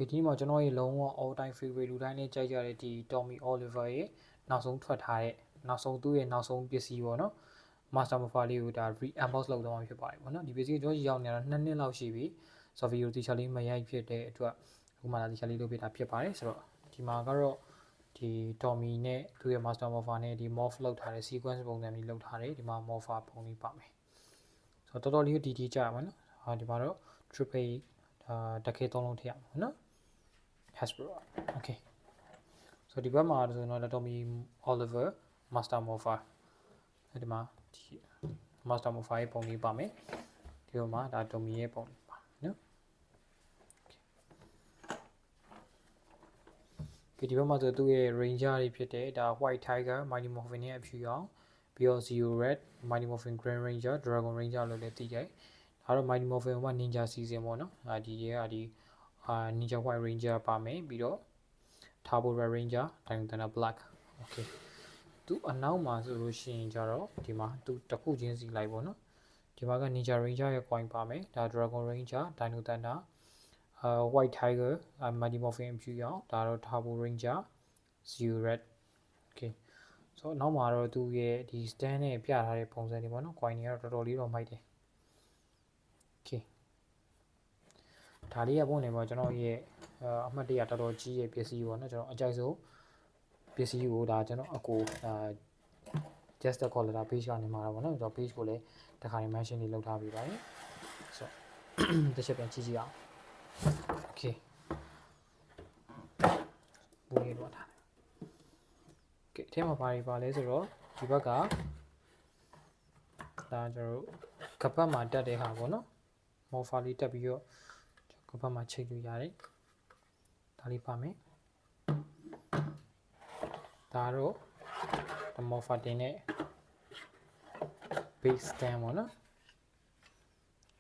ဒီဒီမှာကျွန်တော်ရေလုံးဝ all time favorite လူတိုင်းနဲ့ကြိုက်ကြတဲ့ဒီ Tommy Oliver ရဲ့နောက်ဆုံးထွက်ထားတဲ့နောက်ဆုံးသူ့ရဲ့နောက်ဆုံးပစ္စည်းပေါ့နော် Master Morpher လေးကိုဒါ re-unbox လုပ်တော့မှာဖြစ်ပါတယ်ပေါ့နော်ဒီပစ္စည်းကျွန်တော်ရောက်နေတာ2နှစ်လောက်ရှိပြီဆိုတော့ဗီဒီယိုတီချာလေးမရိုက်ဖြစ်တဲ့အတွက်အခုမှလာတီချာလေးလုပ်ပြတာဖြစ်ပါတယ်ဆိုတော့ဒီမှာကတော့ဒီ Tommy နဲ့သူ့ရဲ့ Master Morpher နဲ့ဒီ morph လုပ်ထားတဲ့ sequence ပုံစံမျိုးလုပ်ထားတယ်ဒီမှာ Morpher ပုံလေးပါမယ်ဆိုတော့တော်တော်လေးဒီကြရမှာနော်ဟာဒီမှာတော့ triple တခဲ3လုံးထည့်ရမှာနော်Hasbro. Okay. So di bawah mah ada no Tommy Oliver Master Morpher. Jadi mah di Master Morpher ရဲ့ပုံလေးပါမယ်။ဒီဘက်မှာဒါ Tommy ရဲ့ပုံလေးပါနော်။ Okay. ဒီဘက်မှာဆိုသူ့ရဲ့ Ranger တွေဖြစ်တဲ့ဒါ White Tiger, Mighty Morphin ရဲ့အဖြူရောင်ပြီးတော့ Zero Red, Mighty Morphin Grand Ranger, Dragon Ranger လို့လည်းသိကြတယ်။ဒါတော့ Mighty Morphin က Ninja Season ပေါ့နော်။ဒီရဲ့ဒီNinja White Ranger ပါမယ်ပြီးတော့ Turbo Red Ranger Dino Black okay သူအနောက်မှာဆိုလို့ရှိရင်ကြတော့ဒီမှာသူတစ်ခုချင်းစီလိုက်ပေါ့နော်ဒီမှာက Ninja Ranger ရဲ့ coin ပါမယ်ဒါ Dragon Ranger Dino Thunder White Tiger Mighty Morphin ဖြူရောင်ဒါတော့ Turbo Ranger Zero Red okay ဆိုတော့နောက်မှာတော့သူရဲ့ဒီ stand နဲ့ပြထားတဲ့ပုံစံတွေပေါ့နော် coin တွေကတော့တော်တော်လေးတော့မိုက်တယ် okayဒါလေးရပုံနေပေါ့ကျွန်တော်ရဲ့အမှတ်တရတော်တော်ကြီးရဲ့ပစ္စည်းပေါ့နော်ကျွန်တော်အကြိုက်ဆုံးပစ္စည်းကိုဒါကျွန်တော်အကိုjust the color page ကနေမှာပေါ့နော်ကျွန်တော် page ကိုလည်းတခါနေ mention လေးလုပ်ထားပေးပါတယ်ဆိုတော့တစ်ချက်ပြန်ကြည့်ကြည့်အောင် okay ဘူးလေးတော့ထားတယ် okay အထဲမှာဘာတွေပါလဲဆိုတော့ဒီဘက်ကဒါကျွန်တော်ကပတ်မှာတက်တဲ့ဟာပေါ့နော် morpher လေးတက်ပြီးတော့ကပတ်မှာချိတ်လို့ရတယ်ဒါလေးပါမယ်ဒါတော့ morpher တင်တဲ့ base stand ပေါ့နော်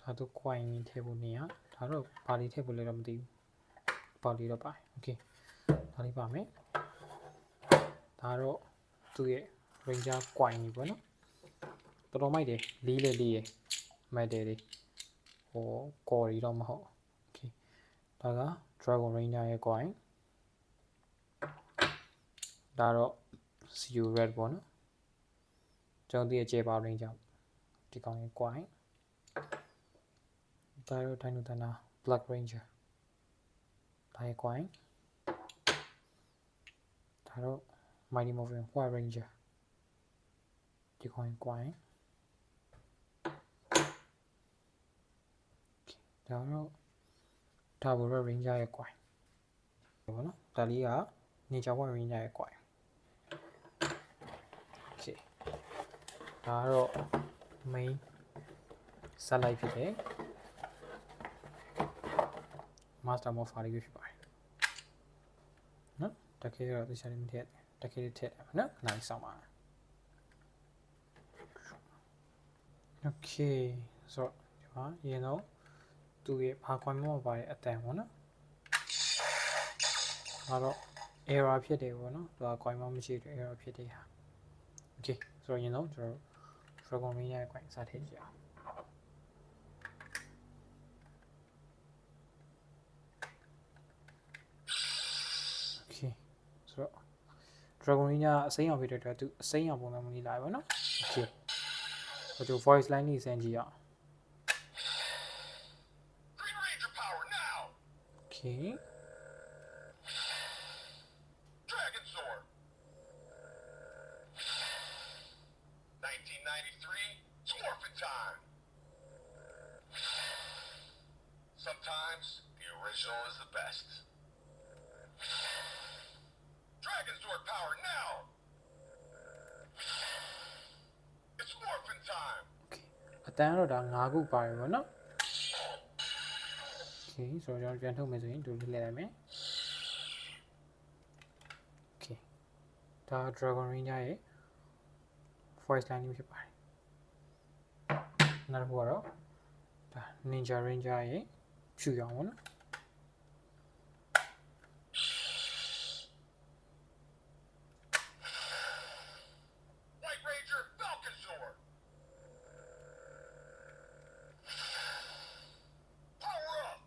ဒါတော့ coin ထည့်ဖို့နေရဒါတော့ဘာလေးထည့်ဖို့လဲတော့မသိဘူးဘာလေးတော့ပါတယ် okay ဒါလေးပါမယ်ဒါတော့သူ့ရဲ့ ranger coin ကြီးပေါ့နော်တော်တော်မိုက်တယ်လေးလေလေးရယ် metal လေးဟို core ကြီးတော့မဟုတ် okay ဒါက Dragon Ranger ရဲ့ coin ဒါတော့ Zero Red ပေါ့နော်ကျွန်တော်ဒီရဲ့ Jeba Ranger ဒီကောင်ရဲ့ coin ဒါတော့ Dino Thunder Black Ranger ဒါရဲ့ coin ဒါတော့ Mighty Morphin White Ranger ဒီကောင်ရဲ့ coin ဒါတော့ Turbo Red Ranger ရဲ့ coin ပေါ့နော်ဒါလေးက Ninja White Ranger ရဲ့ coin okay ဒါတော့ main ဆက်လိုက်ဖြစ်တယ် Master Morpher လေးဖြစ်ပါတယ်နော်တကယ်တော့ဒီစားလေးမထည့်တကယ်ထည့်တယ်နော်နိုင်ဆောင်ပါ okay ဆိုတော့ဒီမှာရင်တော့သူ့ရဲ့ဘာ coin မှာပါတဲ့အတန်ပေါ့နော်ဒါတော့ error ဖြစ်တယ်ပေါ့နော်သူက coin မှာမရှိတဲ့ error ဖြစ်တယ်ဟာ okay ဆိုတော့ရင်တော့ကျွန်တော် Dragon Ranger ရဲ့ coin စထည့်ကြည့်အောင် okay ဆိုတော့ Dragon Ranger အစိမ်းအောင်ဖြစ်တဲ့အတွက်သူအစိမ်းအောင်ပုံစံမျိုးလေးလာပါနော် okay ဆိုတော့ voice line လေးစမ်းကြည့်အောင် okay Dragon Sword 1993 it's morphin' time sometimes the original is the best Dragon Sword power now it's morphin' time okay အတန်းတော့ဒါ9ခုပါတယ်ပေါ့နော် okay ဆိုတော့ကျွန်တော်ပြန်ထုတ်မယ်ဆိုရင်ဒီလိုလေးလိုက်မယ် okay ဒါ Dragon Ranger ရဲ့ voice line ဖြစ်ပါတယ်နောက်တစ်ခုကတော့ဒါ Ninja Ranger ရဲ့ဖြူရောင်ပေါ့နော် White Ranger Falcon Sword power up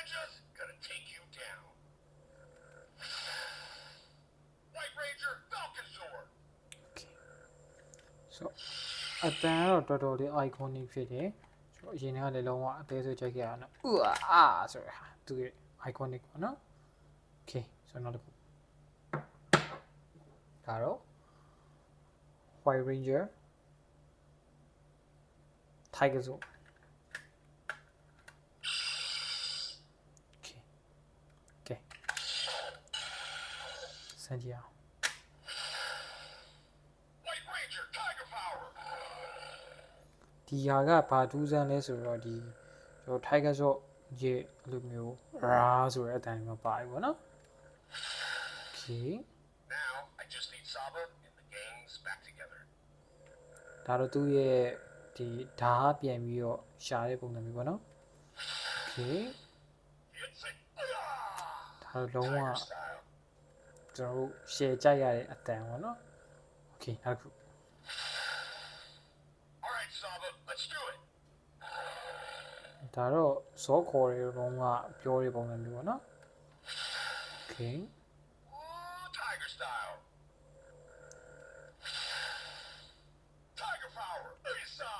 ninjas gonna take you down. White Ranger, Falcon Sword. Okay so အတန်ကတော့တော်တော်လေး iconic ဖြစ်တယ်ဆိုတော့အရင်ကလည်းလုံးဝအသေးစိတ်ချိန်ခဲ့ရအောင်နော်ဥအာဆိုတာသူရဲ့ iconic ပေါ့နော် okay ဆိုတော့နောက်တစ်ခုဒါတော့ White Ranger Tiger Sword okay okay စမ်းကြည့်အောင် White Ranger, Tiger Power. ဒီဟာကဘာထူးဆန်းလဲဆိုတော့ဒီကျွန်တော် Tiger Sword ရဲ့အဲ့လိုမျိုးရာဆိုတဲ့အတန်မှာပါတယ်ပေါ့နော် okay Now I just need Saba and the gangs back together. ဒါတော့သူ့ရဲ့ဒီဓာတ်ပြန်ပြီးတော့ရှာတဲ့ပုံစံမျိုးပေါ့နော် okay It's a ဒါတော့လုံးဝ Tiger style. ကျွန်တော်တို့ share ကြိုက်ရတဲ့အတန်ပေါ့နော် okay နောက်တစ်ခု All right, Saba, let's do it. ဒါတော့ဇောခေါ်တဲ့လုံးဝပြောတဲ့ပုံစံမျိုးပေါ့နော် okay Ooh, Tiger style. Tiger Power. Lisa.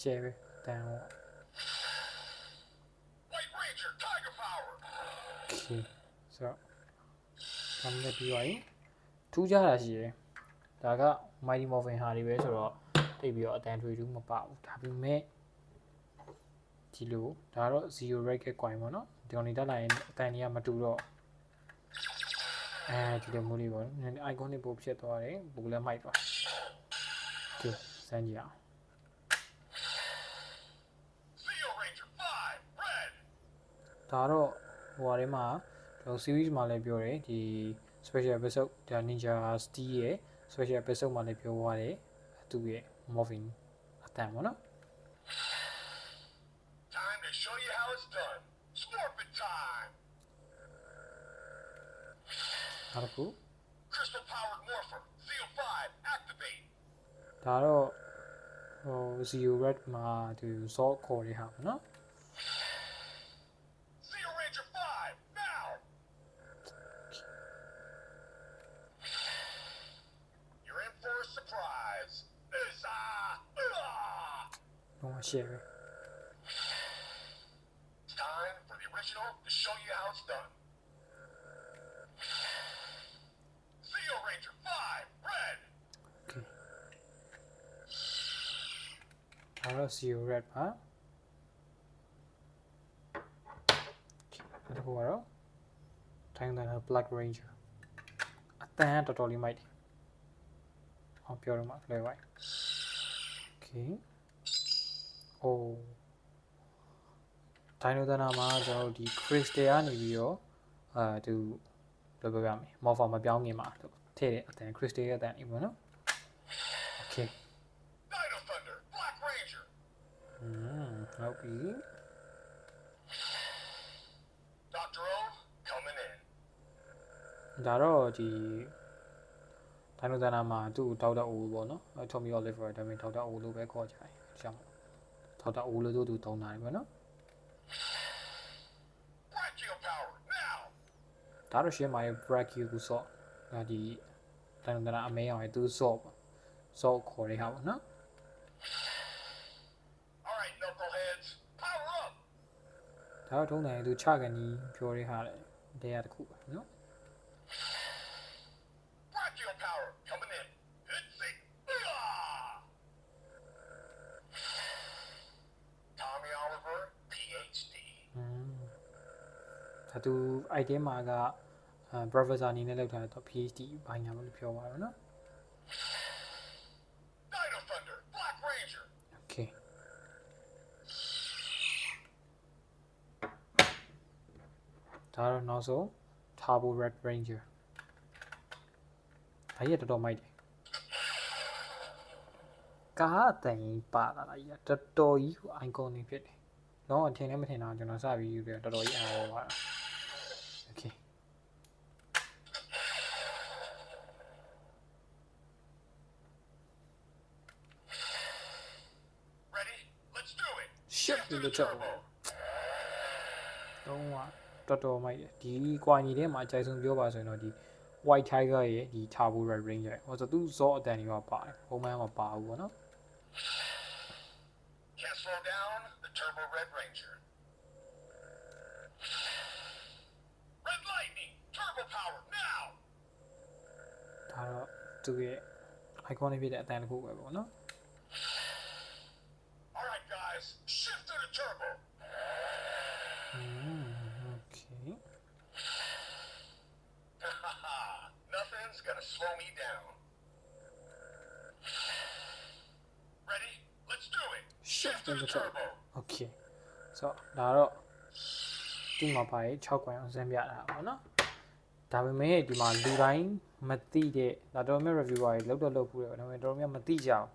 share ပဲတန်ပေါ့ White Ranger, Tiger Power. okay ဆိုတော့ဒါမျိုးပြီးသွားပြီထူးခြားတာရှိတယ်ဒါက Mighty Morphin ဟာတွေပဲဆိုတော့တိတ်ပြီးတော့အတန်ထွေထူးမပဘူးဒါပေမဲ့ဒီလိုဒါတော့ zero racket coin ပေါ့နော်ဒီကောင်နေတက်လာရင်အတန်ကြီးကမတူတော့အဲဒီလိုမျိုးလေးပေါ့နော် iconic ပို့ဖြစ်သွားတယ်ဘူးလည်းမိုက်သွားကဲစမ်းကြည့်အောင် Zeo Ranger 5, red. ဒါတော့ဟိုဟာထဲမှာကျွန်တော် series မှာလည်းပြောတယ်ဒီ special episode ဒါ Ninja Steel ရဲ့ special episode မှာလည်းပြောသွားတယ်သူ့ရဲ့ morphing အတန်ပေါ့နော် Time to show you how it's done. Scorpion time. နောက်တစ်ခု Crystal powered morpher. Zeo 5, activate. ဒါတော့ဟို zero red မှာသူ salt ခေါ်တဲ့ဟာပေါ့နော် Zeo Ranger 5, now. You're in for a surprise. Lisa. လုံးဝ share ပဲ It's time for the original to show you how it's done. Zeo Ranger 5, red. okay ဒါတော့ zero red ပါ okay နောက်တစ်ခုကတော့ Time Thunder Black Ranger အတန်တော်တော်လေးမိုက်တယ်ဟောပြောတော့မှလွယ်ပါ့ okay oh Dino Thunder မှာကျွန်တော်တို့ဒီ crystal ကနေပြီးတော့သူဘယ်လိုပြောရမလဲ morpher မပြောင်းခင်မှာထည့်တဲ့အတန် crystal ရဲ့အတန်လေးပေါ့နော် okay Dino Thunder, Black Ranger. ဟုတ်ပြီ Dr. O, coming in. ဒါတော့ဒီ Dino Thunder မှာသူ့ကိုဒေါက်တာအိုပေါ့နော် Tommy Oliver ဒါပေမဲ့ဒေါက်တာအိုလို့ပဲခေါ်ကြတယ်အကြောင်းဒေါက်တာအိုလို့သူတုံးတာတယ်ပေါ့နော် Brachio power, now. ဒါတော့ရှင်းပါရဲ့ Brachio ကိုဆော့ဒါဒီ Dino Thunder အမဲအောင်ရဲ့သူဆော့ပေါ့ဆော့ခေါ်တဲ့ဟာပေါ့နော် All right, knuckleheads, power up. ဒါတော့ထုံးတယ်သူချကန်ကြီးပြောတဲ့ဟာလေတရားတစ်ခုပဲနော် Brachio power, coming in. It's a... Tommy Oliver, PhD. ဒါသူ item မှာကprofessor အနေနဲ့လောက်ထားတော့ PhD ဘာညာလို့ပြောပါတော့နော် Dino Thunder, Black Ranger. okay ဒါတော့နောက်ဆုံး Turbo Red Ranger ဒါကြီးကတော်တော်မိုက်တယ်ကားအတန်ကြီးပါလာတာကြီးကတော်တော်ကြီး iconic ဖြစ်တယ်တော့အထင်လည်းမထင်တော့ကျွန်တော်စပြီးယူတယ်တော်တော်ကြီးအားရပါတာ okay Ready? Let's do it. Shit Shift in to the the turbo. လုံးဝတော်တော်မိုက်တယ်ဒီကွာညီထဲမှာအကြိုက်ဆုံးပြောပါဆိုရင်တော့ဒီ white tiger ရဲ့ဒီ turbo red ranger ဟိုဆိုသူ့ zor အတန်တွေမှာပါတယ်ပုံမှန်မှာပါဘူးပေါ့နော် Can't slow down the Turbo Red Ranger. Red Lightning, turbo power now. ဒါတော့သူ့ရဲ့ iconic ဖြစ်တဲ့အတန်တစ်ခုပဲပေါ့နော် All right, guys, shift to the turbo. okay Nothing's gonna slow me down. Ready? Let's do it. shift to the turbo. okay ဆိုတော့ဒါတော့ဒီမှာပါရဲ့6ကွိုင်းအောင်စမ်းပြတာပေါ့နော်ဒါပေမဲ့ဒီမှာလူတိုင်းမသိတဲ့ဒါတော်တော်များ reviewer တွေလောက်တော့လောက်ဖူးတယ်ဒါပေမဲ့တော်တော်များမသိကြအောင်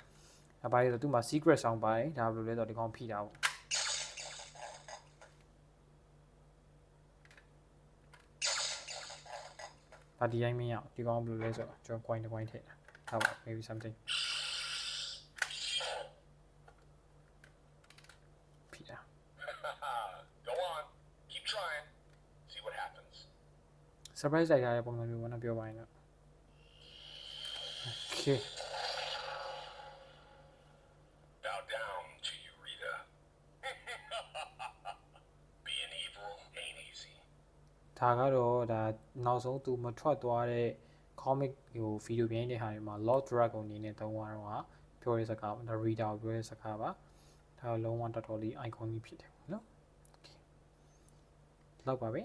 ဒါပါလေဆိုသူ့မှာ secret sound ပါတယ်ဒါဘယ်လိုလဲဆိုတော့ဒီကောင်ဖိတာပေါ့ဒါဒီတိုင်းမရအောင်ဒီကောင်ဘယ်လိုလဲဆိုတော့ကျွန်တော် coin တစ် coin ထည့်တာဟုတ်ပါ maybe something ဖိတာ Go on. Keep trying. See what happens. surprise လိုက်ထားတဲ့ပုံစံမျိုးပေါ့နော်ပြောပါရင်တော့ okay Bow down to you, Rita. Being evil ain't easy. ဒါကတော့ဒါနောက်ဆုံးသူမထွက်သွားတဲ့ comic ဟို video ပြင်းတဲ့ဟာတွေမှာ Lord Dragon အနေနဲ့သုံးသွားတော့ပြောရဲစကားပါဒါ reader ကိုပြောရဲစကားပါဒါတော့လုံးဝတော်တော်လေး iconic ဖြစ်တယ်နော် okay လောက်ပါပဲ